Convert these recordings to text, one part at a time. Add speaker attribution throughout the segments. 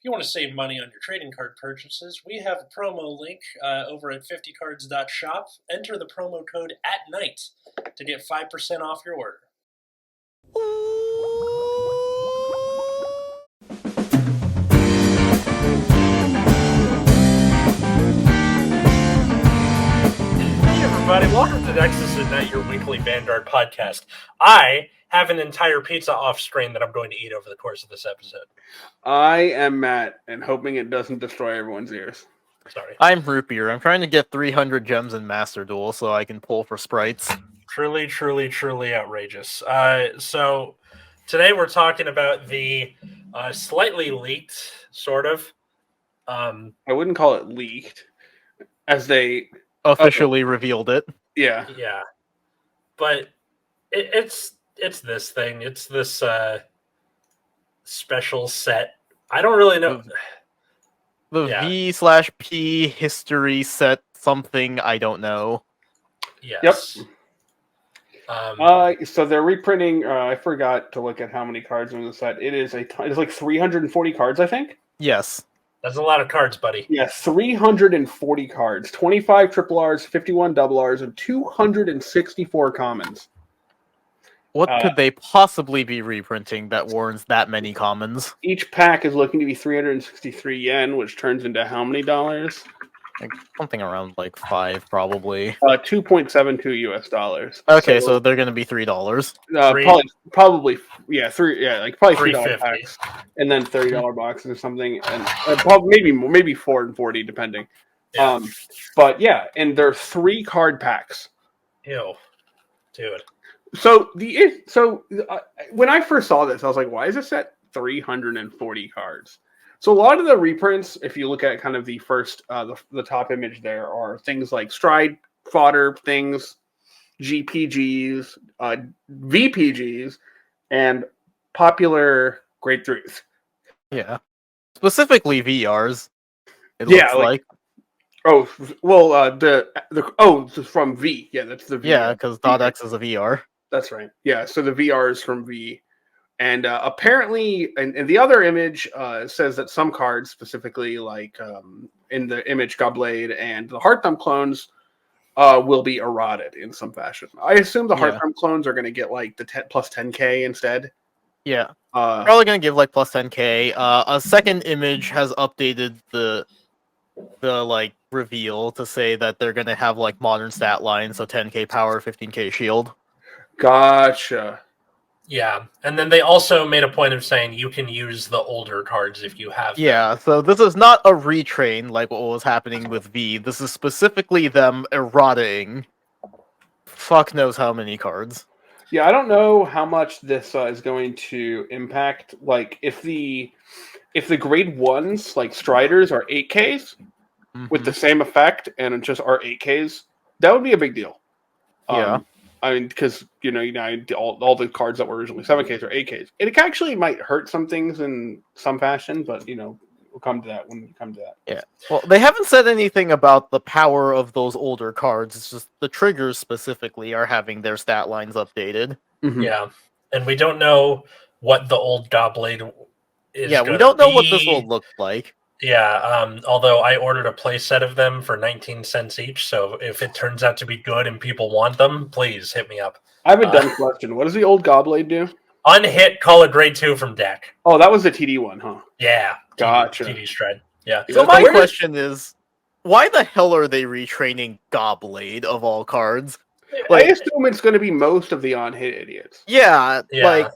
Speaker 1: If you want to save money on your trading card purchases, we have a promo link over at 50cards.shop. Enter the promo code ATNIGHT to get 5% off your order. Hey everybody, welcome to Nexus at Night, your weekly Vanguard podcast. I have an entire pizza off screen that I'm going to eat over the course of this episode.
Speaker 2: I am Matt, and hoping it doesn't destroy everyone's ears.
Speaker 1: Sorry.
Speaker 3: I'm Root Beer. I'm trying to get 300 gems in Master Duel so I can pull for sprites.
Speaker 1: Truly, truly, truly outrageous. So today we're talking about the slightly leaked, sort of.
Speaker 2: I wouldn't call it leaked, as they
Speaker 3: Officially revealed it.
Speaker 2: Yeah.
Speaker 1: But it's this thing. It's this special set. I don't really know.
Speaker 3: The V/P history set something, I don't know.
Speaker 1: Yes.
Speaker 2: Yep. So they're reprinting. I forgot to look at how many cards are in the set. It is like 340 cards, I think.
Speaker 3: Yes.
Speaker 1: That's a lot of cards, buddy.
Speaker 2: Yeah, 340 cards. 25 triple Rs, 51 double Rs, and 264 commons.
Speaker 3: What could they possibly be reprinting that warrants that many commons?
Speaker 2: Each pack is looking to be 363 yen, which turns into how many dollars?
Speaker 3: Like something around like 5, probably.
Speaker 2: 2.72 US dollars.
Speaker 3: Okay, so they're going to be $3.
Speaker 2: Probably, yeah, probably $3
Speaker 1: $3.50
Speaker 2: packs, and then $30 boxes or something, and probably maybe $4.40 depending.
Speaker 1: Yeah.
Speaker 2: But yeah, and they're 3 card packs.
Speaker 1: Ew, dude.
Speaker 2: So when I first saw this, I was like, why is this at 340 cards? So a lot of the reprints, if you look at kind of the first, the top image there, are things like stride fodder things, GPGs, VPGs, and popular grade 3s.
Speaker 3: Yeah. Specifically VRs. It
Speaker 2: Yeah,
Speaker 3: looks like.
Speaker 2: Oh, well, from V. Yeah, that's the V.
Speaker 3: Yeah, because .x is a VR.
Speaker 2: That's right. Yeah, so the VR is from V. And apparently, and the other image says that some cards, specifically like in the image Gobblade and the Heart Thumb clones, will be eroded in some fashion. I assume the Heart Thumb clones are going to get like the plus 10k instead.
Speaker 3: Yeah, probably going to give like plus 10k. A second image has updated the like reveal to say that they're going to have like modern stat lines, so 10k power, 15k shield.
Speaker 2: Gotcha.
Speaker 1: Yeah, and then they also made a point of saying you can use the older cards if you have them.
Speaker 3: Yeah, so this is not a retrain like what was happening with V. This is specifically them eroding fuck knows how many cards.
Speaker 2: Yeah, I don't know how much this is going to impact. Like, if the grade 1s, like Striders, are 8Ks with the same effect and just are 8Ks, that would be a big deal.
Speaker 3: Yeah.
Speaker 2: I mean, because, all the cards that were originally 7Ks are 8Ks. It actually might hurt some things in some fashion, but, we'll come to that when we come to that.
Speaker 3: Yeah. Well, they haven't said anything about the power of those older cards. It's just the triggers specifically are having their stat lines updated.
Speaker 2: Mm-hmm.
Speaker 1: Yeah. And we don't know what the old Gobblade is.
Speaker 3: Yeah, we don't know what this will look like.
Speaker 1: Yeah, although I ordered a play set of them for 19 cents each, so if it turns out to be good and people want them, please hit me up.
Speaker 2: I have a dumb question. What does the old Gobblade do?
Speaker 1: Unhit, call a grade 2 from deck.
Speaker 2: Oh, that was the TD one, huh?
Speaker 1: Yeah.
Speaker 2: Gotcha.
Speaker 1: TD stride. Yeah.
Speaker 3: So my question is, why the hell are they retraining Gobblade of all cards?
Speaker 2: Like, I assume it's going to be most of the on-hit idiots.
Speaker 3: Yeah, like,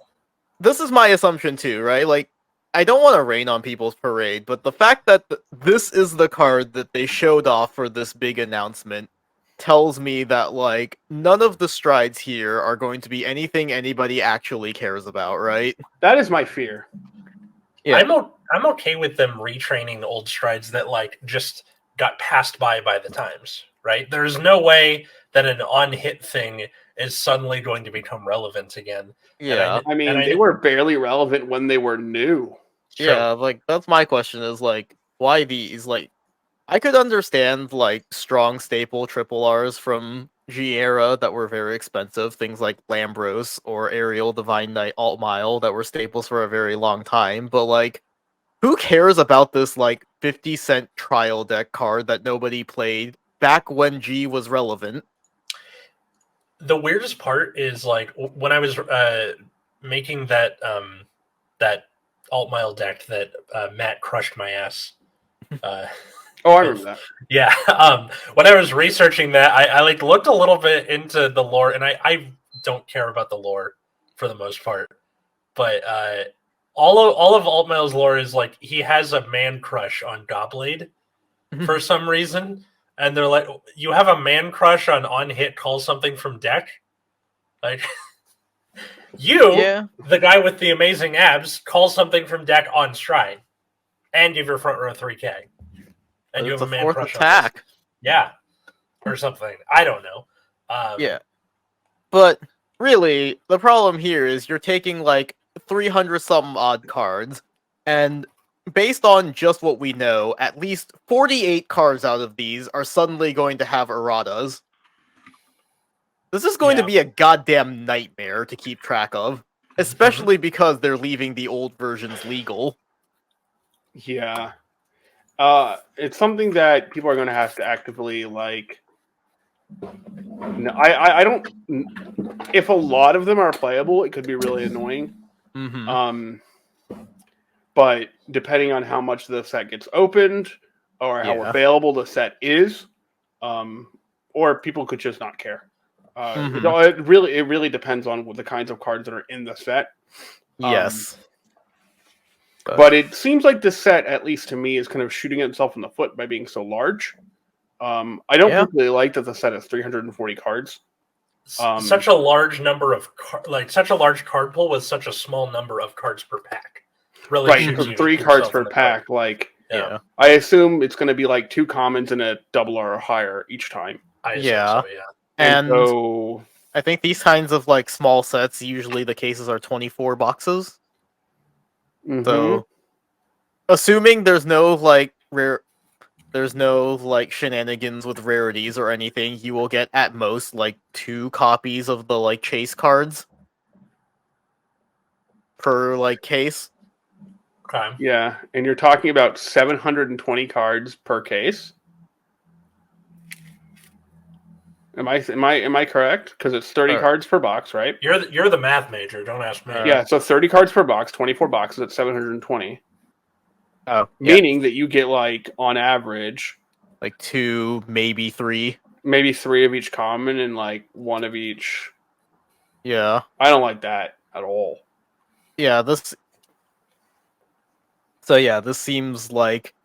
Speaker 3: this is my assumption too, right? Like, I don't want to rain on people's parade, but the fact that this is the card that they showed off for this big announcement tells me that, like, none of the strides here are going to be anything anybody actually cares about, right?
Speaker 2: That is my fear.
Speaker 1: Yeah. I'm okay with them retraining the old strides that, like, just got passed by the times, right? There's no way that an on-hit thing is suddenly going to become relevant again.
Speaker 3: Yeah.
Speaker 2: I mean, they were barely relevant when they were new.
Speaker 3: Yeah, like, that's my question is, like, why these? Like, I could understand, like, strong staple triple Rs from G-Era that were very expensive, things like Lambros or Aerial Divine Knight Alt Mile that were staples for a very long time, but, like, who cares about this like 50-cent trial deck card that nobody played back when G was relevant?
Speaker 1: The weirdest part is like when I was making that that alt mile deck that Matt crushed my ass.
Speaker 2: Oh, I remember that.
Speaker 1: Yeah. When I was researching that, I like looked a little bit into the lore, and I don't care about the lore for the most part. But all of Altmail's lore is like he has a man crush on Gobblade for some reason. And they're like, you have a man crush on hit call something from deck? Like the guy with the amazing abs, call something from deck on stride and give your front row 3K. And you have a man
Speaker 3: fourth
Speaker 1: crush
Speaker 3: attack.
Speaker 1: on this. Yeah. Or something. I don't know.
Speaker 3: Yeah. But really, the problem here is you're taking like 300 some odd cards, and based on just what we know, at least 48 cards out of these are suddenly going to have erratas. This is going to be a goddamn nightmare to keep track of, especially because they're leaving the old versions legal.
Speaker 2: Yeah. It's something that people are going to have to actively, like... No, I don't... If a lot of them are playable, it could be really annoying. But depending on how much the set gets opened, or how available the set is, or people could just not care. It really depends on the kinds of cards that are in the set.
Speaker 3: Yes.
Speaker 2: But it seems like this set, at least to me, is kind of shooting itself in the foot by being so large. I don't particularly like that the set has 340 cards.
Speaker 1: Such a large number of such a large card pool with such a small number of cards per pack. Really,
Speaker 2: right? So 3 cards per pack. Card. Like, I assume it's going to be like 2 commons and a double or higher each time.
Speaker 1: I assume so, yeah.
Speaker 3: And
Speaker 2: so
Speaker 3: I think these kinds of like small sets, usually the cases are 24 boxes. So, assuming there's no like shenanigans with rarities or anything, you will get at most like 2 copies of the like chase cards per like case.
Speaker 1: Okay.
Speaker 2: Yeah, and you're talking about 720 cards per case. Am I correct? Because it's 30 cards per box, right?
Speaker 1: You're the math major. Don't ask me.
Speaker 2: Yeah, so 30 cards per box, 24 boxes at 720.
Speaker 3: Oh,
Speaker 2: meaning that you get like on average,
Speaker 3: like 2, maybe 3,
Speaker 2: maybe 3 of each common and like 1 of each.
Speaker 3: Yeah,
Speaker 2: I don't like that at all.
Speaker 3: Yeah, this seems like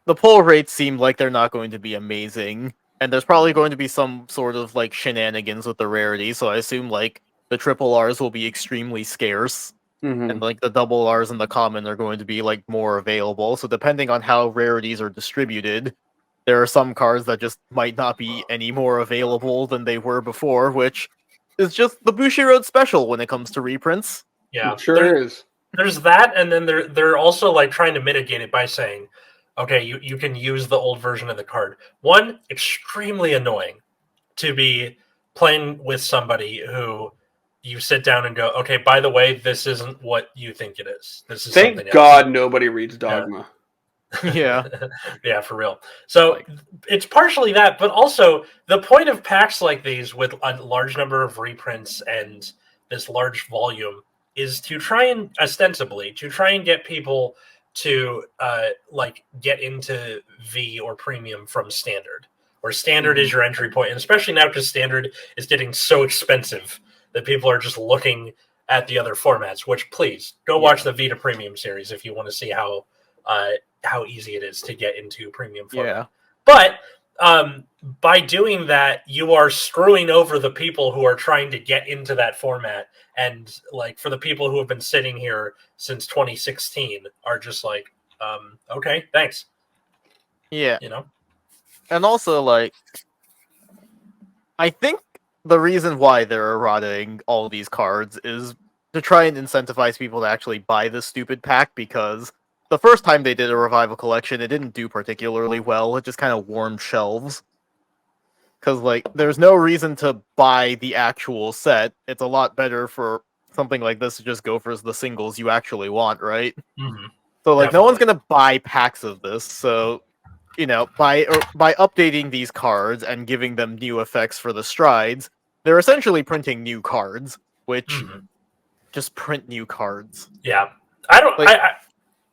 Speaker 3: the pull rates seem like they're not going to be amazing. And there's probably going to be some sort of like shenanigans with the rarity, so I assume like the triple Rs will be extremely scarce, and like the double Rs and the common are going to be like more available. So depending on how rarities are distributed, there are some cards that just might not be any more available than they were before, which is just the Bushiroad special when it comes to reprints.
Speaker 1: Yeah,
Speaker 2: it sure is.
Speaker 1: There's that, and then they're also like trying to mitigate it by saying, okay, you can use the old version of the card. One, extremely annoying to be playing with somebody who you sit down and go, okay, by the way, this isn't what you think it is. This is
Speaker 2: Thank
Speaker 1: something
Speaker 2: God
Speaker 1: else.
Speaker 2: Nobody reads Dogma.
Speaker 3: Yeah.
Speaker 1: Yeah, for real. So it's partially that, but also the point of packs like these with a large number of reprints and this large volume is to try and ostensibly get people to get into V or premium from standard, or standard is your entry point, and especially now because standard is getting so expensive that people are just looking at the other formats. Which, please go watch the V to premium series if you want to see how easy it is to get into premium format. But by doing that, you are screwing over the people who are trying to get into that format. And like for the people who have been sitting here since 2016 are just like, okay, thanks.
Speaker 3: Yeah.
Speaker 1: You know?
Speaker 3: And also, like, I think the reason why they're errataing all these cards is to try and incentivize people to actually buy this stupid pack, because the first time they did a revival collection, it didn't do particularly well. It just kind of warmed shelves. Because, like, there's no reason to buy the actual set. It's a lot better for something like this to just go for the singles you actually want, right?
Speaker 1: Mm-hmm.
Speaker 3: So like no one's
Speaker 1: Definitely.
Speaker 3: gonna buy packs of this. So by updating these cards and giving them new effects for the strides, they're essentially printing new cards, which
Speaker 1: Mhm.
Speaker 3: just print new cards.
Speaker 1: Yeah, I don't.
Speaker 3: Like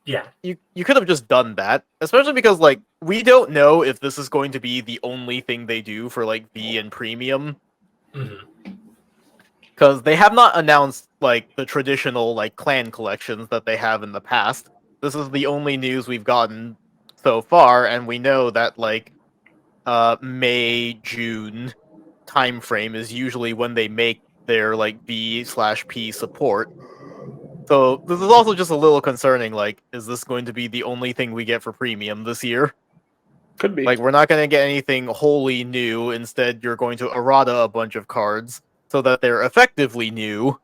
Speaker 1: Yeah.
Speaker 3: you could have just done that, especially because like we don't know if this is going to be the only thing they do for like V and Premium,
Speaker 1: Mhm.
Speaker 3: because they have not announced like the traditional like clan collections that they have in the past. This is the only news we've gotten so far, and we know that like May June time frame is usually when they make their like V/P support. So this is also just a little concerning. Like, is this going to be the only thing we get for Premium this year?
Speaker 2: Could be.
Speaker 3: Like, we're not going to get anything wholly new. Instead, you're going to errata a bunch of cards so that they're effectively new,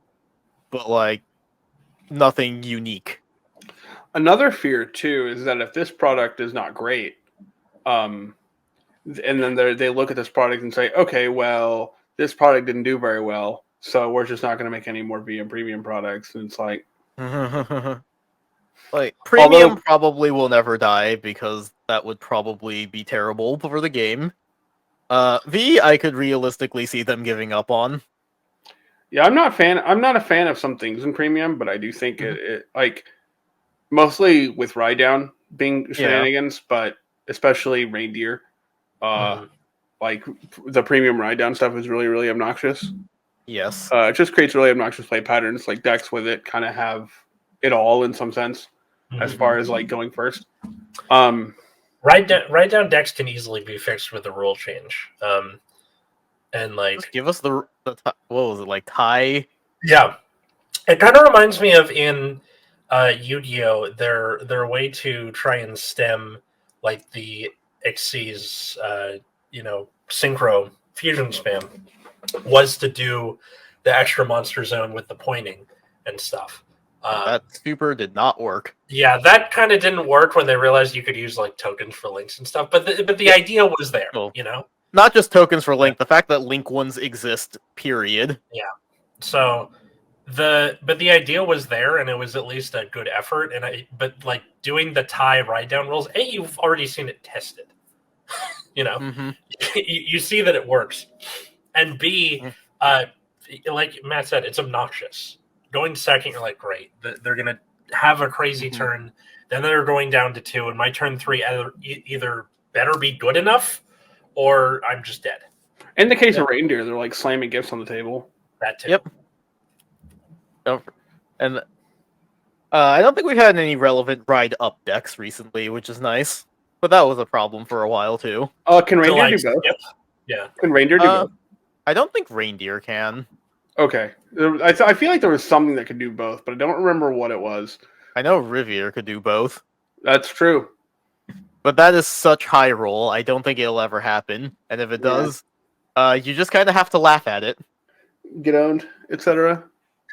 Speaker 3: but like nothing unique.
Speaker 2: Another fear too is that if this product is not great, and then they look at this product and say, okay, well, this product didn't do very well, so we're just not going to make any more VM Premium products. And it's like,
Speaker 3: Like, Premium
Speaker 2: although,
Speaker 3: probably will never die because that would probably be terrible for the game. V, I could realistically see them giving up on.
Speaker 2: yeah, I'm not a fan of some things in Premium, but I do think it like mostly with Ride Down being shenanigans, but especially Reindeer.
Speaker 1: Mhm.
Speaker 2: Like the Premium Ride Down stuff is really, really obnoxious.
Speaker 3: Yes.
Speaker 2: It just creates really obnoxious play patterns. Like decks with it kind of have it all in some sense, as far as like going first.
Speaker 1: Ride down decks can easily be fixed with a rule change. And like,
Speaker 3: Just give us the what was it, like tie?
Speaker 1: yeah, it kind of reminds me of in Yu-Gi-Oh! Their way to try and stem like the Xyz, synchro fusion spam was to do the extra monster zone with the pointing and stuff.
Speaker 3: That super did not work.
Speaker 1: Yeah, that kind of didn't work when they realized you could use like tokens for links and stuff. But the idea was there,
Speaker 3: Well,
Speaker 1: you know.
Speaker 3: not just tokens for Link,
Speaker 1: Yeah.
Speaker 3: the fact that Link ones exist, period.
Speaker 1: Yeah. So the idea was there, and it was at least a good effort. But like doing the tie ride down rules, A, you've already seen it tested. You know,
Speaker 3: Mm-hmm.
Speaker 1: you see that it works, and B, like Matt said, it's obnoxious. Going second, you're like, great, they're gonna have a crazy turn. Then they're going down to 2, and my turn 3 either better be good enough, or I'm just dead.
Speaker 2: In the case of Reindeer, they're like slamming gifts on the table.
Speaker 1: That too.
Speaker 3: Yep. And I don't think we've had any relevant ride up decks recently, which is nice. But that was a problem for a while too.
Speaker 2: Can Reindeer do both?
Speaker 1: Yep. Yeah.
Speaker 2: Can Reindeer do both?
Speaker 3: I don't think Reindeer can.
Speaker 2: Okay. I feel like there was something that could do both, but I don't remember what it was.
Speaker 3: I know Rivier could do both.
Speaker 2: That's true.
Speaker 3: But that is such high roll, I don't think it'll ever happen. And if it does, you just kind of have to laugh at it.
Speaker 2: Get owned, etc.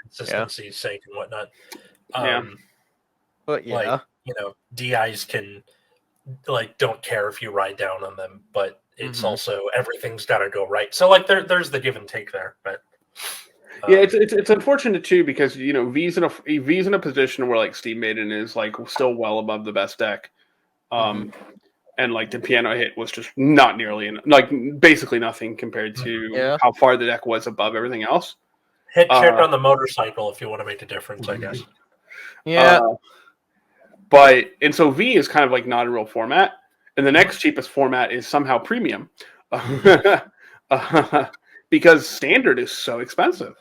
Speaker 1: Consistency's sake and whatnot.
Speaker 3: But yeah.
Speaker 1: Like, DIs can don't care if you ride down on them, but it's also everything's got to go right. So like there's the give and take there, but
Speaker 2: it's unfortunate too because V's in a position where like Steam Maiden is like still well above the best deck, and like the piano hit was just not nearly basically nothing compared to how far the deck was above everything else.
Speaker 1: Hit check on the motorcycle if you want to make a difference, I guess.
Speaker 3: Yeah.
Speaker 2: And so V is kind of like not a real format, and the next cheapest format is somehow Premium, because Standard is so expensive.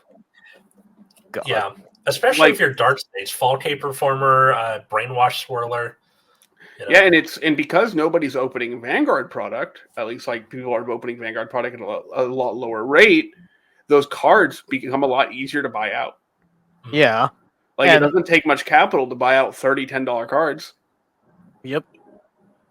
Speaker 3: God.
Speaker 1: Yeah, especially if you're Dark States, Fall Cape Performer, Brainwash Swirler.
Speaker 2: Yeah, and because nobody's opening Vanguard product, at least like people are opening Vanguard product at a lot lower rate, those cards become a lot easier to buy out.
Speaker 3: Yeah.
Speaker 2: It doesn't take much capital to buy out $10 cards.
Speaker 3: Yep.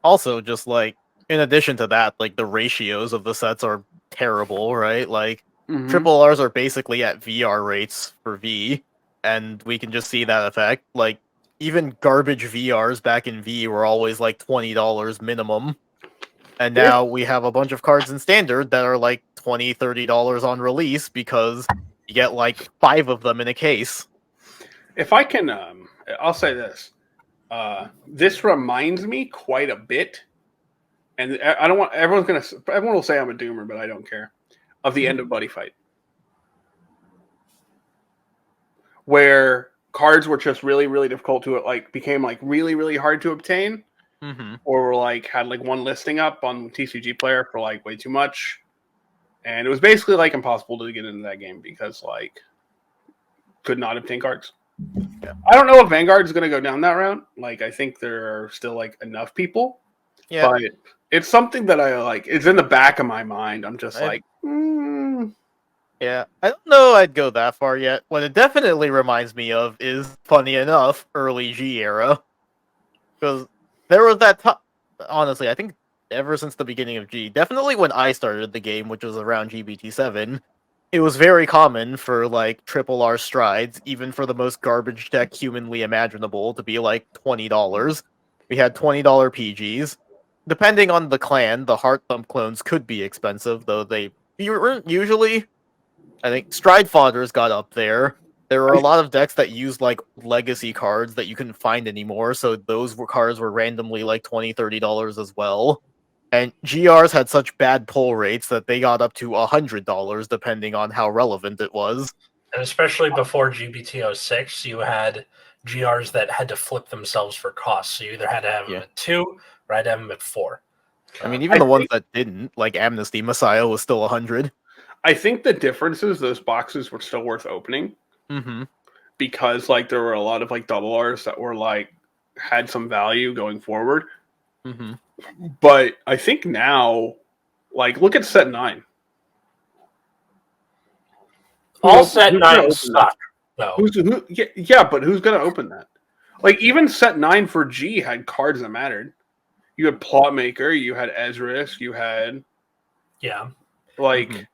Speaker 3: Also, just like in addition to that, like the ratios of the sets are terrible, right? Like triple R's are basically at VR rates for V, and we can just see that effect. Like even garbage VRs back in V were always like $20 minimum. And now we have a bunch of cards in Standard that are like $20, $30 on release because you get like 5 of them in a case.
Speaker 2: If I can, I'll say this. This reminds me quite a bit, and I don't want everyone will say I'm a doomer, but I don't care. Of the end of Buddy Fight, where cards were just really, really difficult to became like really, really hard to obtain, or were like had like one listing up on TCG Player for like way too much, and it was basically like impossible to get into that game because like could not obtain cards.
Speaker 3: Yeah.
Speaker 2: I don't know if Vanguard is going to go down that route. Like, I think there are still like enough people, but it's something that I like. It's in the back of my mind. I'm just
Speaker 3: yeah, I don't know I'd go that far yet. What it definitely reminds me of is, funny enough, early G era, because there was that honestly, I think ever since the beginning of G, definitely when I started the game, which was around GBT7. It was very common for like triple R strides, even for the most garbage deck humanly imaginable, to be like $20. We had $20 PGs. Depending on the clan, the Heart Thump clones could be expensive, though they weren't usually. I think Stride Fodders got up there. There were a lot of decks that used like legacy cards that you couldn't find anymore, so those cards were randomly like $20, $30 as well. And GRs had such bad pull rates that they got up to $100 depending on how relevant it was.
Speaker 1: And especially before GBT06, you had GRs that had to flip themselves for cost. So you either had to have them at 2 or had to have them at 4.
Speaker 3: I mean, even the ones that didn't, like Amnesty Messiah, was still 100.
Speaker 2: I think the difference is those boxes were still worth opening. Because like there were a lot of like double R's that were like had some value going forward. But I think now, like, look at set 9.
Speaker 1: All set 9 suck, though.
Speaker 2: Yeah, but who's going to open that? Like, even set 9 for G had cards that mattered. You had Plotmaker, you had Ezris, you had...
Speaker 1: Yeah.
Speaker 2: Like,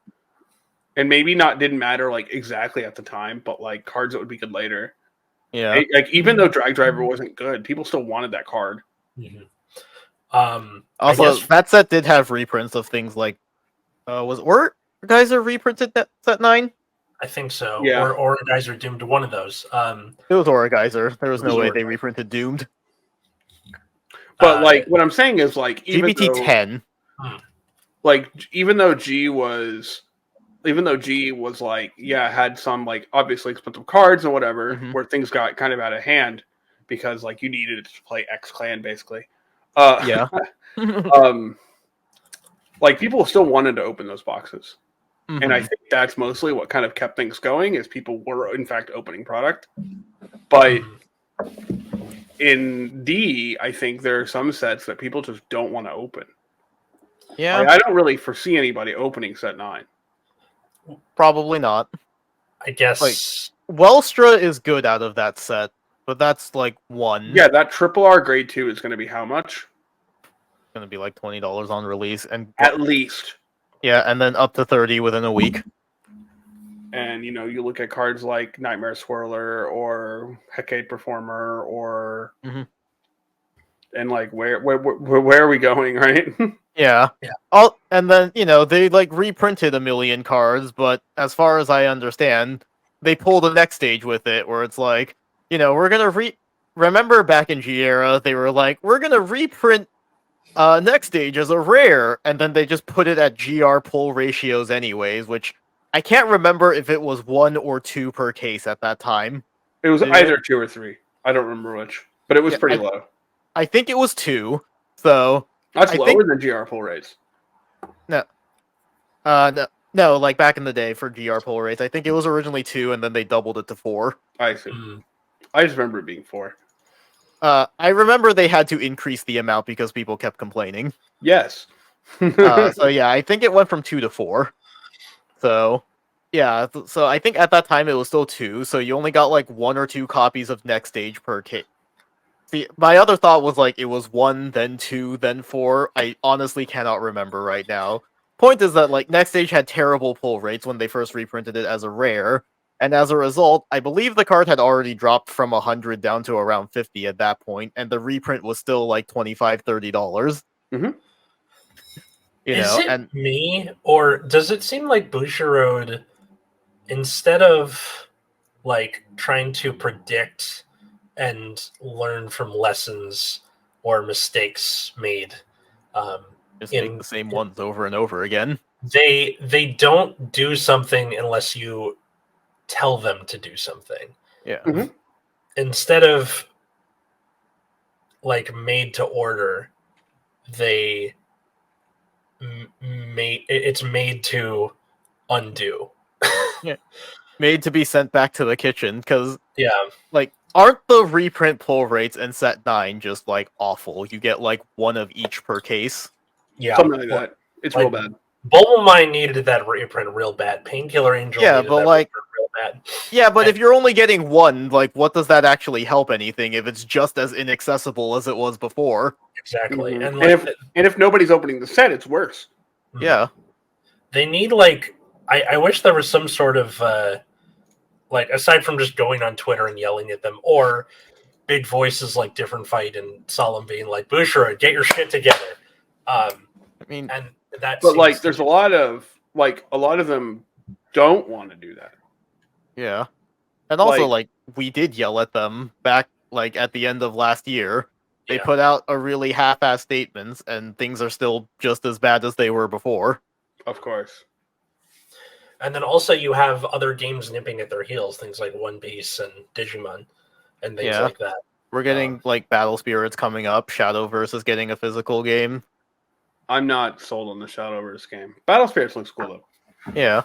Speaker 2: and maybe didn't matter, like, exactly at the time, but, like, cards that would be good later.
Speaker 3: Yeah.
Speaker 2: Like, even though Drag Driver wasn't good, people still wanted that card.
Speaker 3: Also, that set did have reprints of things like, was Geyser reprinted that set 9?
Speaker 1: I think so.
Speaker 2: Yeah.
Speaker 1: Or Geyser Doomed to one of those.
Speaker 3: It was Aura Geyser. There was no way they reprinted Doomed.
Speaker 2: But like, what I'm saying is like, even
Speaker 3: GBT 10.
Speaker 2: Like, even though G was like, had some like obviously expensive cards and whatever, where things got kind of out of hand because like you needed it to play X clan basically. Like people still wanted to open those boxes, and I think that's mostly what kind of kept things going. Is people were in fact opening product, but in D, I think there are some sets that people just don't want to open.
Speaker 3: Yeah,
Speaker 2: like, I don't really foresee anybody opening set 9.
Speaker 3: Probably not.
Speaker 1: I guess
Speaker 3: like Welstra is good out of that set, but that's like 1.
Speaker 2: Yeah, that triple R grade 2 is going to be how much?
Speaker 3: Going to be like $20 on release, and
Speaker 2: at least.
Speaker 3: Yeah, and then up to 30 within a week.
Speaker 2: And you know, you look at cards like Nightmare Swirler or Hecate Performer, or and like where are we going, right?
Speaker 3: Yeah. And then they like reprinted a million cards, but as far as I understand, they pulled the next stage with it, where it's like, we're gonna remember back in G era, they were like, we're gonna reprint next stage as a rare, and then they just put it at GR pull ratios anyways, which I can't remember if it was 1 or 2 per case at that time.
Speaker 2: It was either 2 or 3. I don't remember which, but it was pretty low.
Speaker 3: I think it was 2. So
Speaker 2: that's lower than GR pull rates.
Speaker 3: No, like back in the day for GR pull rates, I think it was originally 2, and then they doubled it to 4.
Speaker 2: I see. I just remember it being 4.
Speaker 3: I remember they had to increase the amount because people kept complaining.
Speaker 2: Yes.
Speaker 3: So yeah, I think it went from 2 to 4. So yeah, so I think at that time it was still 2. So you only got like 1 or 2 copies of next stage per case. See, my other thought was like it was 1, then 2, then 4. I honestly cannot remember right now. Point is that like next stage had terrible pull rates when they first reprinted it as a rare. And as a result, I believe the card had already dropped from 100 down to around 50 at that point, and the reprint was still like $25, $30.
Speaker 1: Is it me, or does it seem like Bushiroad, instead of like trying to predict and learn from lessons or mistakes made.
Speaker 3: Just make the same ones over and over again.
Speaker 1: They don't do something unless you tell them to do something.
Speaker 3: Yeah.
Speaker 2: Mhm.
Speaker 1: Instead of like made to order, they it's made to undo.
Speaker 3: Made to be sent back to the kitchen, because
Speaker 1: Yeah.
Speaker 3: like, aren't the reprint pull rates in set 9 just like awful? You get like one of each per case.
Speaker 1: Yeah.
Speaker 2: Something like that. It's
Speaker 1: like,
Speaker 2: real bad.
Speaker 1: Bulma Mine needed that reprint real bad. Painkiller Angel
Speaker 3: Yeah,
Speaker 1: needed
Speaker 3: but
Speaker 1: that
Speaker 3: like,
Speaker 1: reprint real bad.
Speaker 3: yeah, but if you're only getting one, like, what does that actually help anything if it's just as inaccessible as it was before?
Speaker 1: Exactly.
Speaker 2: Mhm.
Speaker 1: And like,
Speaker 2: and if nobody's opening the set, it's worse.
Speaker 3: Yeah.
Speaker 1: They need like I wish there was some sort of like, aside from just going on Twitter and yelling at them, or big voices like Different Fight and Solemn being like, Bushiroad, get your shit together.
Speaker 3: I mean,
Speaker 1: And that
Speaker 2: But like, there's a lot of them don't want to do that.
Speaker 3: yeah. And also, like, we did yell at them back, like, at the end of last year. They put out a really half-assed statements, and things are still just as bad as they were before.
Speaker 2: Of course.
Speaker 1: And then also you have other games nipping at their heels, things like One Piece and Digimon and things like that.
Speaker 3: We're getting, like, Battle Spirits coming up. Shadowverse is getting a physical game.
Speaker 2: I'm not sold on the Shadowverse game. Battle Spirits looks cool, though.
Speaker 3: Yeah.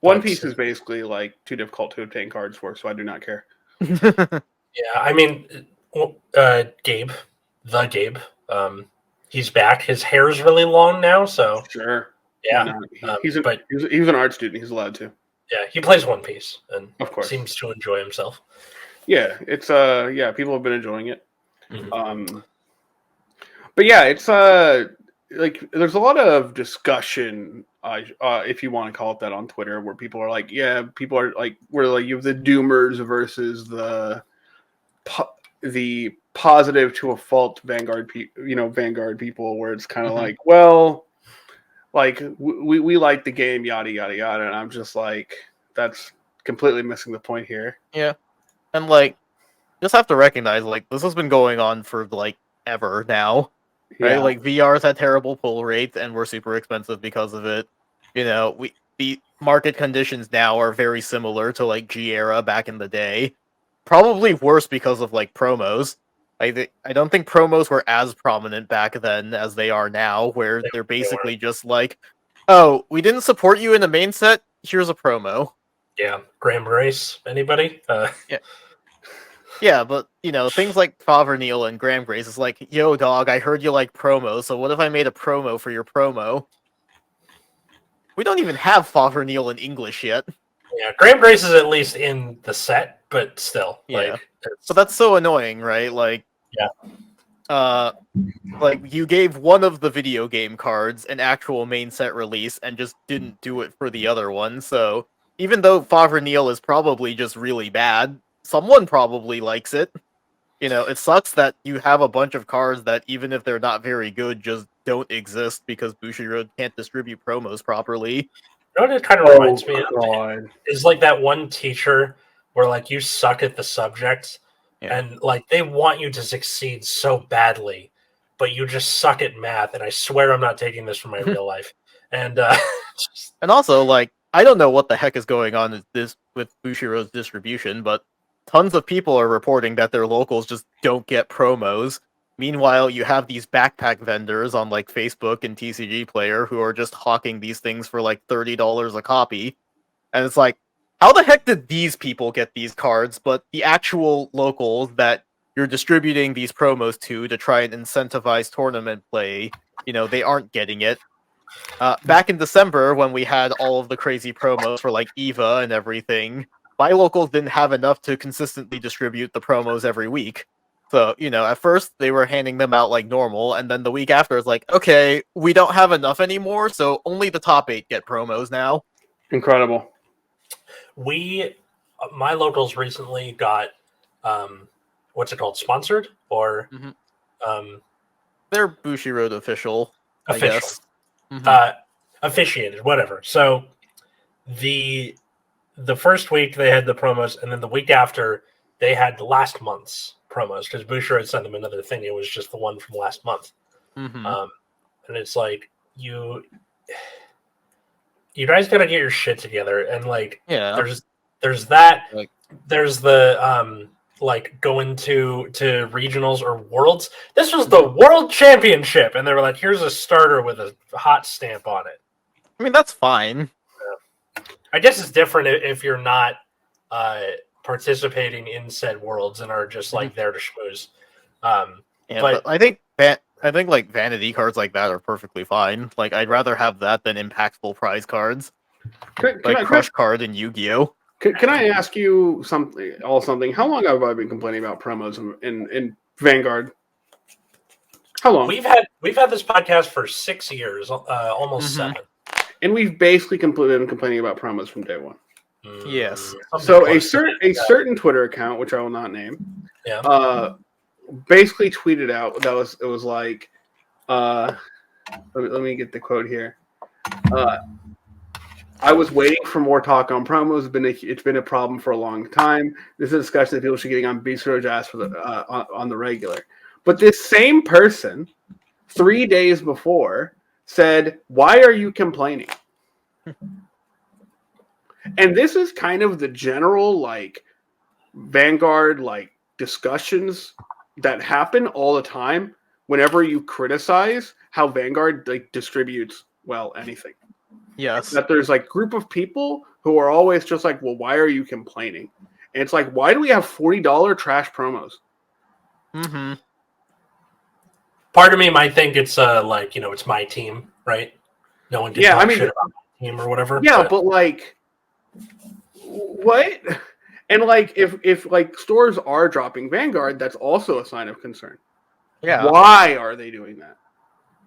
Speaker 2: One Piece is basically, like, too difficult to obtain cards for, so I do not care.
Speaker 1: Yeah, I mean, Gabe, he's back. His hair is really long now, so
Speaker 2: Sure.
Speaker 1: yeah.
Speaker 2: He's an art student. He's allowed to.
Speaker 1: Yeah, he plays One Piece and
Speaker 2: of course
Speaker 1: seems to enjoy himself.
Speaker 2: Yeah, it's people have been enjoying it.
Speaker 1: Mm-hmm.
Speaker 2: But yeah, it's like, there's a lot of discussion, if you want to call it that, on Twitter, where people are like, you have the doomers versus the positive to a fault Vanguard people, where it's kind of like, well, like, we like the game, yada yada yada, and I'm just like, that's completely missing the point here.
Speaker 3: Yeah, and like, just have to recognize, like, this has been going on for like ever now, right?
Speaker 2: Yeah.
Speaker 3: Like, VR's had terrible pull rates and were super expensive because of it. You know, the market conditions now are very similar to like G era back in the day. Probably worse because of like promos. I don't think promos were as prominent back then as they are now, where they're basically just like, oh, we didn't support you in the main set, here's a promo.
Speaker 1: Yeah, Graham Grace, anybody?
Speaker 3: Yeah. Yeah, but, you know, things like Father Neil and Graham Grace is like, yo, dog, I heard you like promos, so what if I made a promo for your promo? We don't even have Father Neil in English yet.
Speaker 1: Yeah, Graham Grace is at least in the set, but still.
Speaker 3: Yeah.
Speaker 1: Like,
Speaker 3: so that's so annoying, right? Like,
Speaker 1: yeah.
Speaker 3: Like, you gave one of the video game cards an actual main set release and just didn't do it for the other one, so even though Father Neil is probably just really bad, someone probably likes it. You know, it sucks that you have a bunch of cards that, even if they're not very good, just don't exist because Bushiroad can't distribute promos properly.
Speaker 1: You know what it kind of reminds me of? Is like that one teacher where, like, you suck at the subject, and like they want you to succeed so badly, but you just suck at math. And I swear I'm not taking this from my real life. And
Speaker 3: and also, like, I don't know what the heck is going on with Bushiroad's distribution, but tons of people are reporting that their locals just don't get promos. Meanwhile, you have these backpack vendors on like Facebook and TCG Player who are just hawking these things for like $30 a copy. And it's like, how the heck did these people get these cards, but the actual locals that you're distributing these promos to try and incentivize tournament play, you know, they aren't getting it. Back in December, when we had all of the crazy promos for like EVA and everything, my locals didn't have enough to consistently distribute the promos every week. So, you know, at first they were handing them out like normal, and then the week after it's like, okay, we don't have enough anymore, so only the top 8 get promos now.
Speaker 2: Incredible.
Speaker 1: My locals recently got, what's it called, sponsored? Or
Speaker 3: they're Bushiroad official, I guess.
Speaker 1: Officiated, whatever. So the first week they had the promos, and then the week after they had last month's promos because Bushiroad sent them another thing. It was just the one from last month.
Speaker 3: Mm-hmm.
Speaker 1: And it's like you guys gotta get your shit together, and like there's that,
Speaker 3: Like,
Speaker 1: there's the like going to regionals or worlds. This was the world championship, and they were like, here's a starter with a hot stamp on it.
Speaker 3: I mean, that's fine.
Speaker 1: I guess it's different if you're not participating in said worlds and are just like there to schmooze.
Speaker 3: But I think like vanity cards like that are perfectly fine. Like, I'd rather have that than impactful prize cards, like Crush Card and Yu-Gi-Oh.
Speaker 2: Can I ask you something? How long have I been complaining about promos in Vanguard? How long?
Speaker 1: We've had this podcast for 6 years, almost 7,
Speaker 2: and we've basically been complaining about promos from day one.
Speaker 3: Yes.
Speaker 2: So a certain Twitter account, which I will not name, basically tweeted out it was like, let me get the quote here. I was waiting for more talk on promos. It's been a problem for a long time. This is a discussion that people should be getting on Bushiroad's ass for on the regular. But this same person, 3 days before, said, "Why are you complaining?" And this is kind of the general like Vanguard like discussions that happen all the time whenever you criticize how Vanguard like distributes anything.
Speaker 3: Yes.
Speaker 2: That there's like group of people who are always just like, well, why are you complaining? And it's like, why do we have $40 trash promos?
Speaker 3: Mm-hmm.
Speaker 1: Part of me might think it's like, it's my team, right? No one can talk shit about my team or whatever.
Speaker 2: Yeah, but like, what? And like, if like stores are dropping Vanguard, that's also a sign of concern.
Speaker 3: Yeah.
Speaker 2: Why are they doing that?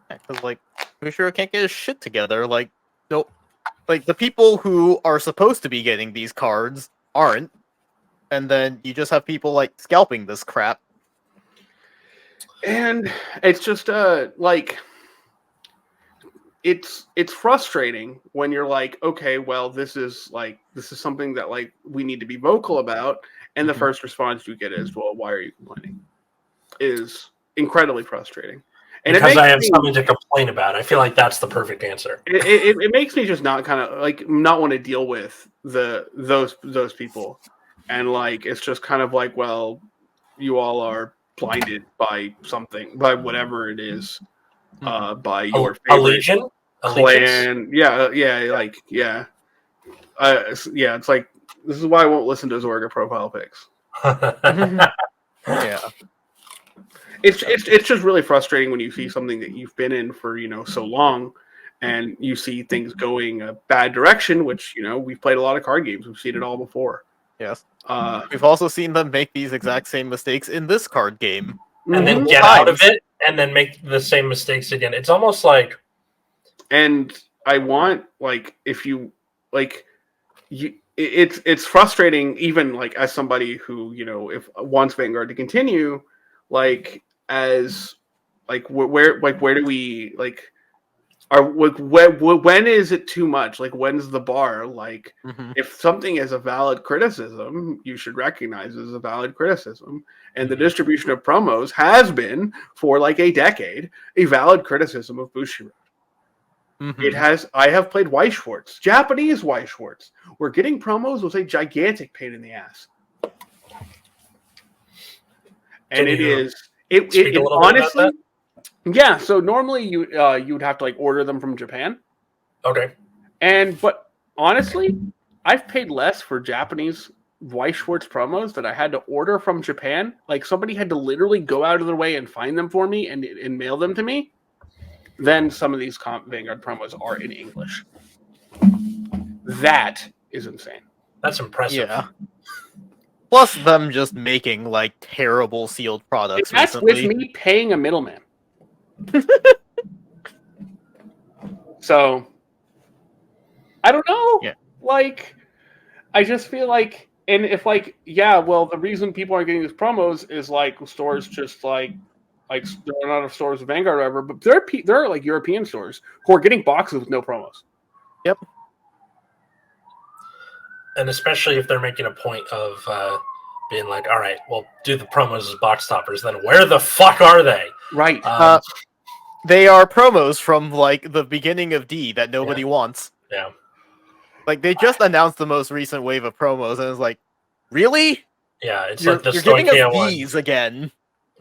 Speaker 3: Because like, Bushiroad can't get his shit together. Like, no, like the people who are supposed to be getting these cards aren't, and then you just have people like scalping this crap.
Speaker 2: And it's just like it's frustrating when you're like, okay, well, this is something that like we need to be vocal about, and the first response you get is, well, why are you complaining? Is incredibly frustrating. And
Speaker 1: because I have something to complain about. I feel like that's the perfect answer.
Speaker 2: It makes me just not want to deal with those people, and like it's just kind of like, well, you all are blinded by something, by whatever it is, by your favorite clan. Yeah. It's like, this is why I won't listen to Zorga profile pics.
Speaker 3: Yeah.
Speaker 2: It's just really frustrating when you see something that you've been in for so long, and you see things going a bad direction. Which we've played a lot of card games, we've seen it all before.
Speaker 3: Yes, we've also seen them make these exact same mistakes in this card game,
Speaker 1: and then get out of it, and then make the same mistakes again. It's almost like,
Speaker 2: and I want like if you like you. It's frustrating, even like as somebody who if wants Vanguard to continue, like as like where do we like when is it too much? Like, when's the bar? Like, if something is a valid criticism, you should recognize it as a valid criticism. And the distribution of promos has been for like a decade a valid criticism of Bushiroad. It has. I have played Weichschwartz, Japanese Weichschwartz, where getting promos was a gigantic pain in the ass. And it honestly, yeah. So normally you would have to like order them from Japan.
Speaker 1: Okay.
Speaker 2: But honestly, I've paid less for Japanese Weichschwartz promos that I had to order from Japan. Like somebody had to literally go out of their way and find them for me and mail them to me. Then some of these Vanguard promos are in English. That is insane.
Speaker 1: That's impressive.
Speaker 3: Yeah. Plus them just making like terrible sealed products.
Speaker 2: That's
Speaker 3: recently.
Speaker 2: with me paying a middleman. So I don't know.
Speaker 3: Yeah.
Speaker 2: Like, I just feel like, and if like, yeah, well, the reason people aren't getting these promos is like stores just like there are not enough stores with Vanguard or whatever, but there are like European stores who are getting boxes with no promos.
Speaker 3: Yep.
Speaker 1: And especially if they're making a point of being like, all right, well, do the promos as box toppers, then where the fuck are they?
Speaker 2: Right.
Speaker 3: They are promos from like the beginning of D that nobody wants.
Speaker 1: Yeah.
Speaker 3: Like they just announced the most recent wave of promos, and it's like, really?
Speaker 1: Yeah, it's
Speaker 3: You're
Speaker 1: like the
Speaker 3: giving us
Speaker 1: Stoichia
Speaker 3: these
Speaker 1: one
Speaker 3: again.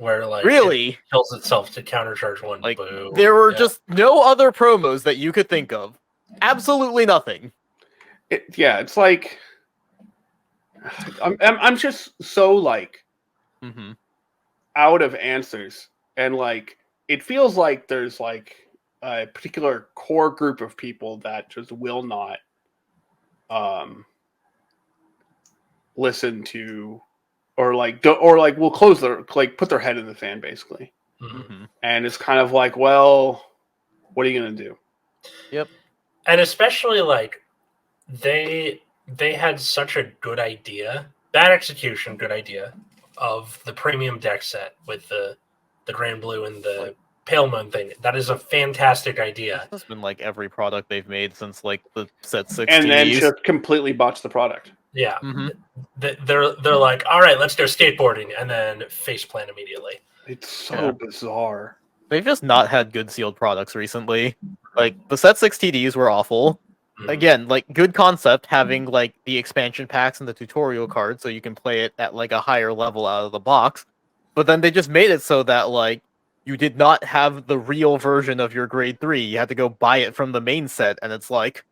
Speaker 1: where like
Speaker 3: Really?
Speaker 1: it kills itself to countercharge one.
Speaker 3: Like
Speaker 1: Boo.
Speaker 3: there were just no other promos that you could think of. Absolutely nothing.
Speaker 2: It's like I'm just so like out of answers, and like it feels like there's like a particular core group of people that just will not listen to or like will close their like put their head in the sand basically. And it's kind of like, well, what are you gonna do?
Speaker 3: Yep.
Speaker 1: And especially like they had such a good idea, bad execution, good idea of the premium deck set with the Grand Blue and the Pale Moon thing. That is a fantastic idea.
Speaker 3: That's been like every product they've made since like the set 6
Speaker 2: and
Speaker 3: TDs.
Speaker 2: then just completely botch the product.
Speaker 1: Yeah. They're like, all right, let's go skateboarding, and then faceplant immediately.
Speaker 2: It's so bizarre.
Speaker 3: They've just not had good sealed products recently. Like the set 6 TDs were awful. Again, like good concept having like the expansion packs and the tutorial cards so you can play it at like a higher level out of the box. But then they just made it so that like you did not have the real version of your grade 3. You had to go buy it from the main set, and it's like,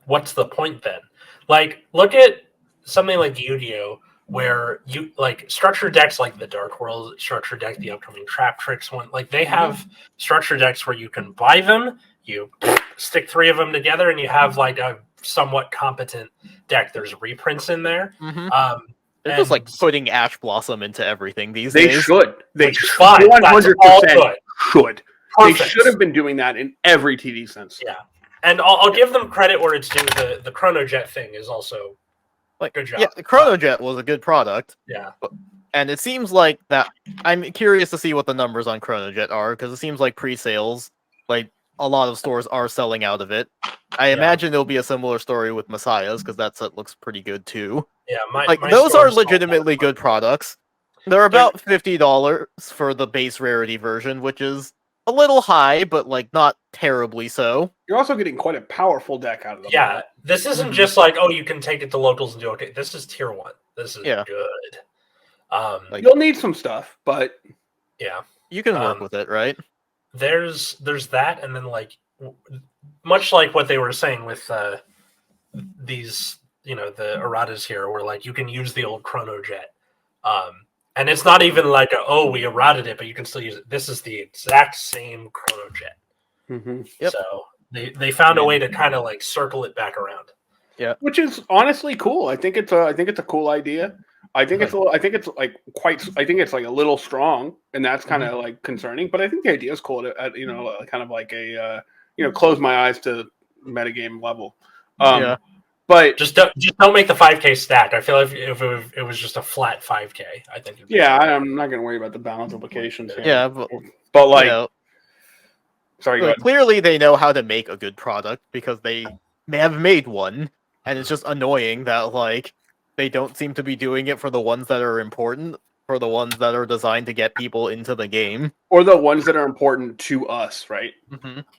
Speaker 1: what's the point then? Like, look at something like Yu-Gi-Oh, where you like structure decks like the Dark World structure deck, the upcoming Trap Tricks one. Like they have structure decks where you can buy them, you stick 3 of them together, and you have like a somewhat competent deck. There's reprints in there.
Speaker 3: They're just like putting Ash Blossom into everything these
Speaker 2: They
Speaker 3: days.
Speaker 2: should. They
Speaker 1: Which is fine.
Speaker 2: 100% should.
Speaker 1: Perfect.
Speaker 2: They should have been doing that in every TD sense.
Speaker 1: Yeah. And I'll give them credit where it's due. The Chronojet thing is also
Speaker 3: like
Speaker 1: good job.
Speaker 3: Yeah, the Chronojet was a good product.
Speaker 1: Yeah.
Speaker 3: And it seems like that. I'm curious to see what the numbers on Chronojet are, because it seems like pre-sales, like a lot of stores are selling out of it. I imagine there'll be a similar story with Messiahs, because that set looks pretty good too.
Speaker 1: Yeah,
Speaker 3: my those are legitimately good products. They're about $50 for the base rarity version, which is a little high, but like not terribly so.
Speaker 2: You're also getting quite a powerful deck out of them.
Speaker 1: Yeah, this isn't just like, oh, you can take it to locals and do okay. This is tier 1. This is good.
Speaker 2: Like, you'll need some stuff, but
Speaker 1: yeah,
Speaker 3: you can work with it, right?
Speaker 1: There's that, and then like much like what they were saying with these, the erratas here, where like you can use the old Chronojet, and it's not even like we errated it, but you can still use it. This is the exact same Chronojet.
Speaker 3: Yep.
Speaker 1: So they found a way to kind of like circle it back around.
Speaker 3: Yeah,
Speaker 2: which is honestly cool. I think it's a cool idea. I think it's like a little strong, and that's kind of like concerning. But I think the idea is cool at kind of like a close my eyes to metagame level. But
Speaker 1: just don't make the 5K stack. I feel like if it was just a flat 5K, I think.
Speaker 2: I'm not going to worry about the balance implications here.
Speaker 3: Yeah,
Speaker 2: but like, sorry.
Speaker 3: Like, clearly, they know how to make a good product because they may have made one, and it's just annoying that like they don't seem to be doing it for the ones that are important, for the ones that are designed to get people into the game,
Speaker 2: or the ones that are important to us, right?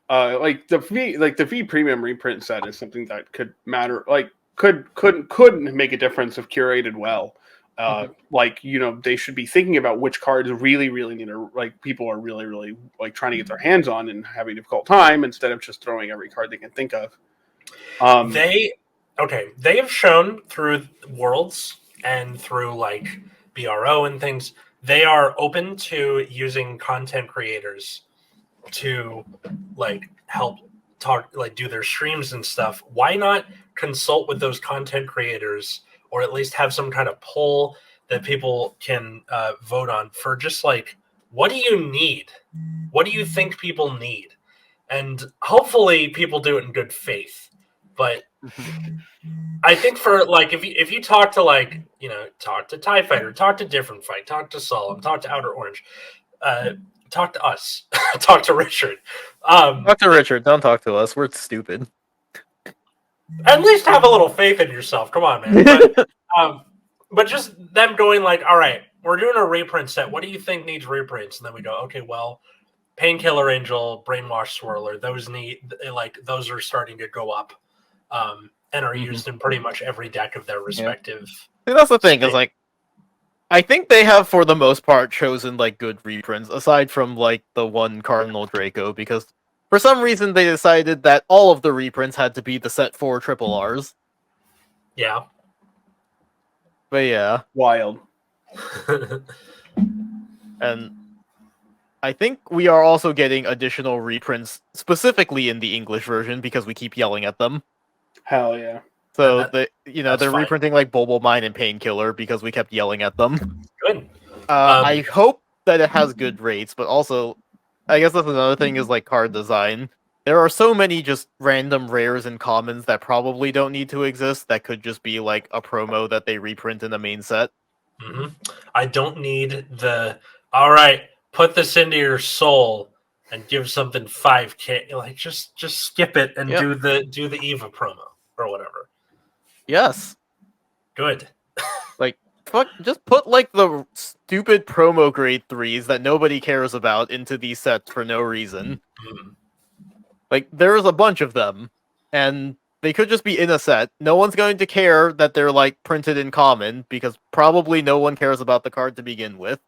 Speaker 2: Like the V Premium reprint set is something that could matter, like could make a difference if curated well. Like they should be thinking about which cards really need to, like, people are really like trying to get their hands on and having a difficult time, instead of just throwing every card they can think of.
Speaker 1: They have shown through Worlds and through like BRO and things, they are open to using content creators to like help talk, like do their streams and stuff. Why not consult with those content creators, or at least have some kind of poll that people can vote on for just like, what do you need? What do you think people need? And hopefully people do it in good faith. But I think for like, if you talk to like, talk to TIE Fighter, talk to Different Fight, talk to Solemn, talk to Outer Orange, talk to us, talk to Richard.
Speaker 3: Talk to Richard. Don't talk to us. We're stupid.
Speaker 1: At least have a little faith in yourself. Come on, man. But just them going like, all right, we're doing a reprint set. What do you think needs reprints? And then we go, okay, well, Painkiller Angel, Brainwash Swirler, those are starting to go up, and are used in pretty much every deck of their respective.
Speaker 3: See, that's the thing, is like, I think they have for the most part chosen like good reprints, aside from like the one Cardinal Draco, because for some reason they decided that all of the reprints had to be the set 4 triple Rs.
Speaker 1: Yeah.
Speaker 3: But yeah.
Speaker 2: Wild.
Speaker 3: And I think we are also getting additional reprints specifically in the English version because we keep yelling at them.
Speaker 2: Hell yeah.
Speaker 3: So they're
Speaker 1: fine.
Speaker 3: reprinting like Bulbul Mine and Painkiller because we kept yelling at them.
Speaker 1: Good.
Speaker 3: I hope that it has good rates, but also I guess that's another thing is like card design. There are so many just random rares and commons that probably don't need to exist that could just be like a promo that they reprint in the main set.
Speaker 1: Mm-hmm. I don't need all right, put this into your soul and give something 5K. Like just skip it and do the Eva promo or whatever.
Speaker 3: Yes.
Speaker 1: Good.
Speaker 3: Like fuck, just put like the stupid promo grade 3s that nobody cares about into these sets for no reason.
Speaker 1: Mm-hmm.
Speaker 3: Like there's a bunch of them, and they could just be in a set. No one's going to care that they're like printed in common because probably no one cares about the card to begin with.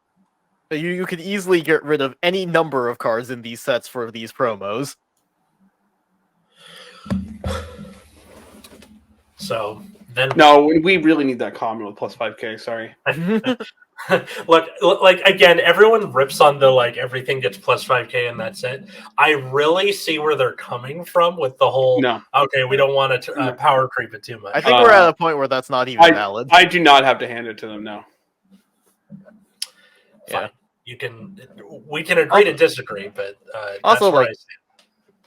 Speaker 3: You could easily get rid of any number of cards in these sets for these promos.
Speaker 1: So then,
Speaker 2: no, we really need that common with plus 5K. Sorry.
Speaker 1: Look, like again, everyone rips on the like everything gets plus 5K and that's it. I really see where they're coming from with the whole.
Speaker 2: No.
Speaker 1: Okay, we don't want to power creep it too much.
Speaker 3: I think we're at a point where that's not even valid.
Speaker 2: I do not have to hand it to them now.
Speaker 1: Fine. We can agree to disagree, but
Speaker 3: also like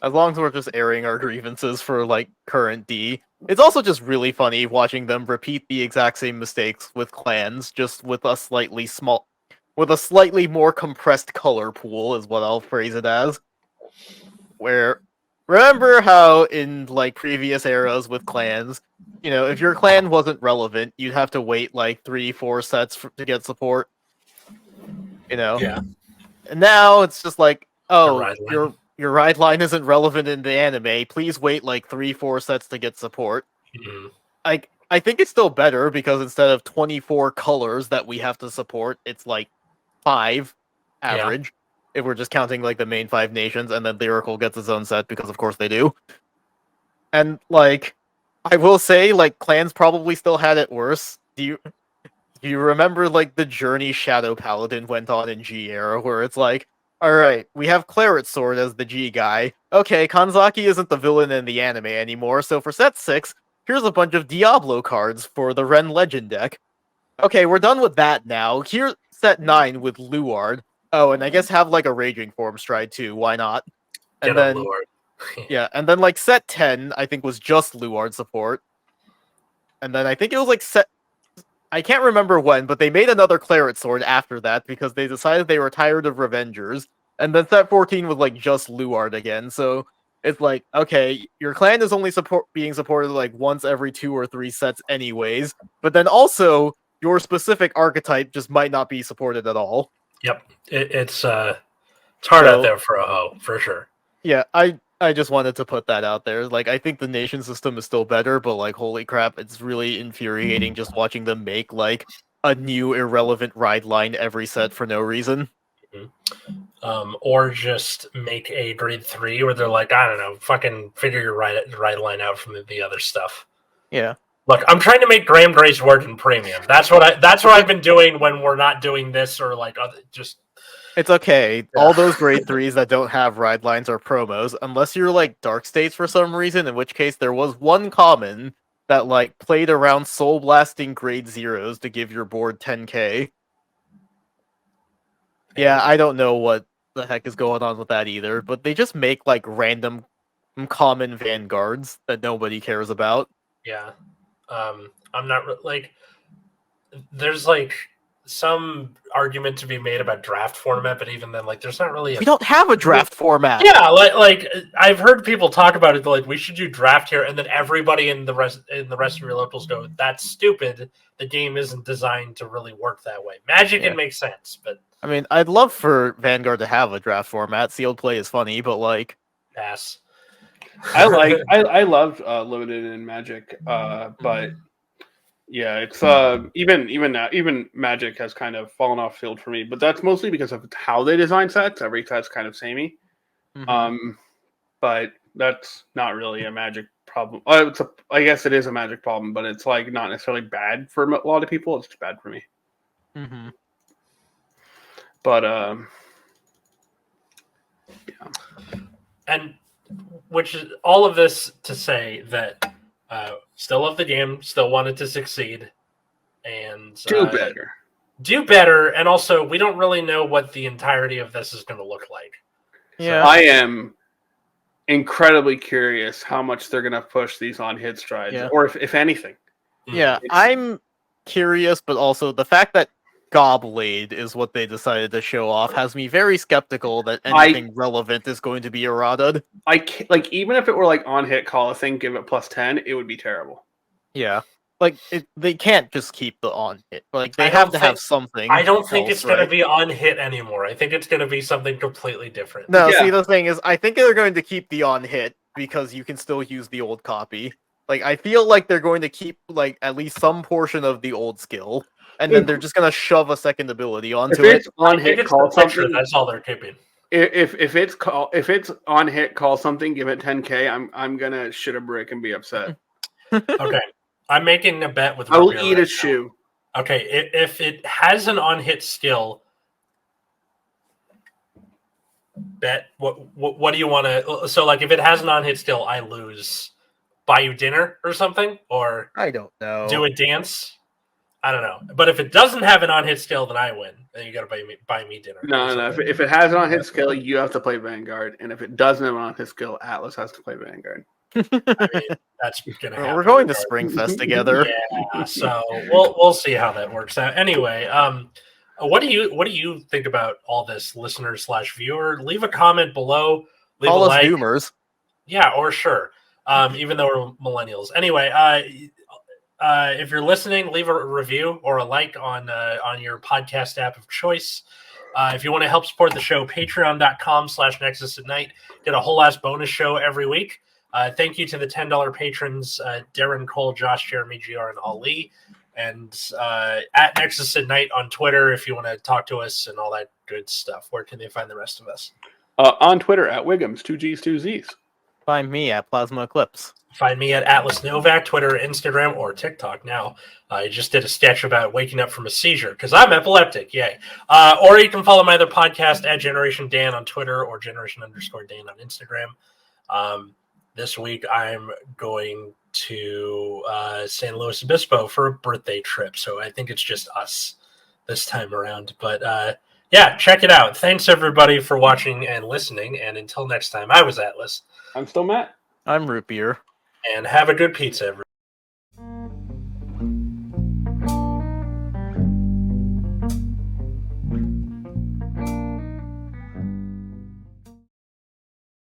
Speaker 3: as long as we're just airing our grievances for like current D, it's also just really funny watching them repeat the exact same mistakes with clans, just with a slightly more compressed color pool, is what I'll phrase it as. Where remember how in like previous eras with clans, if your clan wasn't relevant, you'd have to wait like 3-4 sets to get support.
Speaker 1: Yeah.
Speaker 3: And now it's just like, oh,
Speaker 1: your
Speaker 3: ride line isn't relevant in the anime. Please wait like 3-4 sets to get support.
Speaker 1: Mm-hmm.
Speaker 3: I think it's still better because instead of 24 colors that we have to support, it's like 5 average. If we're just counting like the main 5 nations, and then Lyrical gets its own set because of course they do. And like, I will say like clans probably still had it worse. Do you remember like the journey Shadow Paladin went on in G era where it's like, alright, we have Claret Sword as the G guy. Okay, Kanzaki isn't the villain in the anime anymore, so for set 6, here's a bunch of Diablo cards for the Ren Legend deck. Okay, we're done with that now. Here's set 9 with Luard. Oh, and I guess have like a Raging Form Stride too, why not? And then
Speaker 1: Luard.
Speaker 3: yeah, and then like set 10, I think was just Luard support. And then I think it was like I can't remember when, but they made another Claret Sword after that because they decided they were tired of Revengers. And then set 14 was like just Luard again. So it's like, okay, your clan is only being supported like once every 2 or 3 sets anyways. But then also, your specific archetype just might not be supported at all.
Speaker 1: Yep. It's hard out there for a hoe, for sure.
Speaker 3: Yeah, I just wanted to put that out there. Like, I think the nation system is still better, but like, holy crap, it's really infuriating just watching them make like a new irrelevant ride line every set for no reason.
Speaker 1: Mm-hmm. Or just make a grade 3 where they're like, I don't know, fucking figure your ride line out from the other stuff.
Speaker 3: Yeah.
Speaker 1: Look, I'm trying to make Graham Grace work in premium. That's what I've been doing when we're not doing this or like just.
Speaker 3: It's okay. All those grade 3s that don't have ride lines are promos, unless you're like Dark States for some reason, in which case there was one common that like played around soul blasting grade 0s to give your board 10k. Yeah, I don't know what the heck is going on with that either, but they just make like random common vanguards that nobody cares about.
Speaker 1: Yeah. I'm not like there's like some argument to be made about draft format, but even then, like, there's not really.
Speaker 3: We don't have a draft format.
Speaker 1: Yeah, like I've heard people talk about it. Like, we should do draft here, and then everybody in the rest of your locals go, "That's stupid. The game isn't designed to really work that way." Magic can make sense, but
Speaker 3: I mean, I'd love for Vanguard to have a draft format. Sealed play is funny, but like,
Speaker 1: pass.
Speaker 2: I loved limited in Magic, but yeah, it's even Magic has kind of fallen off field for me. But that's mostly because of how they design sets. Every set's kind of samey. But that's not really a Magic problem. I guess it is a Magic problem, but it's like not necessarily bad for a lot of people. It's just bad for me. But yeah.
Speaker 1: And which is all of this to say that still love the game, still wanted to succeed, and do better. And also, we don't really know what the entirety of this is going to look like.
Speaker 3: Yeah,
Speaker 2: so I am incredibly curious how much they're going to push these on hit strides, or if anything.
Speaker 3: Yeah, I'm curious, but also the fact that Gobblade is what they decided to show off has me very skeptical that anything relevant is going to be errated.
Speaker 2: Even if it were like on hit call a thing, give it +10, it would be terrible.
Speaker 3: Yeah, like they can't just keep the on hit. Like they have to have something.
Speaker 1: I don't think it's going to be on hit anymore. I think it's going to be something completely different.
Speaker 3: No, see, the thing is, I think they're going to keep the on hit because you can still use the old copy. Like I feel like they're going to keep like at least some portion of the old skill. And then they're just gonna shove a second ability onto it.
Speaker 2: On hit, call something.
Speaker 1: That's all they're keeping.
Speaker 2: If it's on hit, call something. Give it 10K. I'm gonna shit a brick and be upset.
Speaker 1: Okay, I'm making a bet with.
Speaker 2: I will eat a shoe.
Speaker 1: Okay, if it has an on hit skill, bet what do you want to? So like, if it has an on hit skill, I lose. Buy you dinner or something, or
Speaker 3: I don't know.
Speaker 1: Do a dance. I don't know, but if it doesn't have an on-hit skill, then I win. Then you got to buy me dinner.
Speaker 2: No. If it has an on-hit skill, you have to play Vanguard, and if it doesn't have an on-hit skill, Atlas has to play Vanguard.
Speaker 1: I mean, that's gonna happen.
Speaker 3: We're going to Springfest together.
Speaker 1: Yeah, so we'll see how that works out. Anyway, what do you think about all this, listener/viewer? Leave a comment below. Leave
Speaker 3: Call
Speaker 1: a
Speaker 3: us
Speaker 1: like.
Speaker 3: Doomers.
Speaker 1: Yeah, or sure. Even though we're millennials. Anyway, if you're listening, leave a review or a like on your podcast app of choice. If you want to help support the show, patreon.com/Nexus at Night. Get a whole ass bonus show every week. Thank you to the $10 patrons, Darren, Cole, Josh, Jeremy, GR, and Ali. And at Nexus at Night on Twitter if you want to talk to us and all that good stuff. Where can they find the rest of us?
Speaker 2: On Twitter at Wiggums, 2Gs, 2Zs.
Speaker 3: Find me at Plasma Eclipse.
Speaker 1: Find me at Atlas Novak, Twitter, Instagram, or TikTok now. I just did a sketch about waking up from a seizure because I'm epileptic. Yay. Or you can follow my other podcast at Generation Dan on Twitter or Generation_Dan on Instagram. This week I'm going to San Luis Obispo for a birthday trip. So I think it's just us this time around. But yeah, check it out. Thanks everybody for watching and listening. And until next time, I was Atlas.
Speaker 2: I'm still Matt.
Speaker 3: I'm Root Beer.
Speaker 1: And have a good pizza, everybody.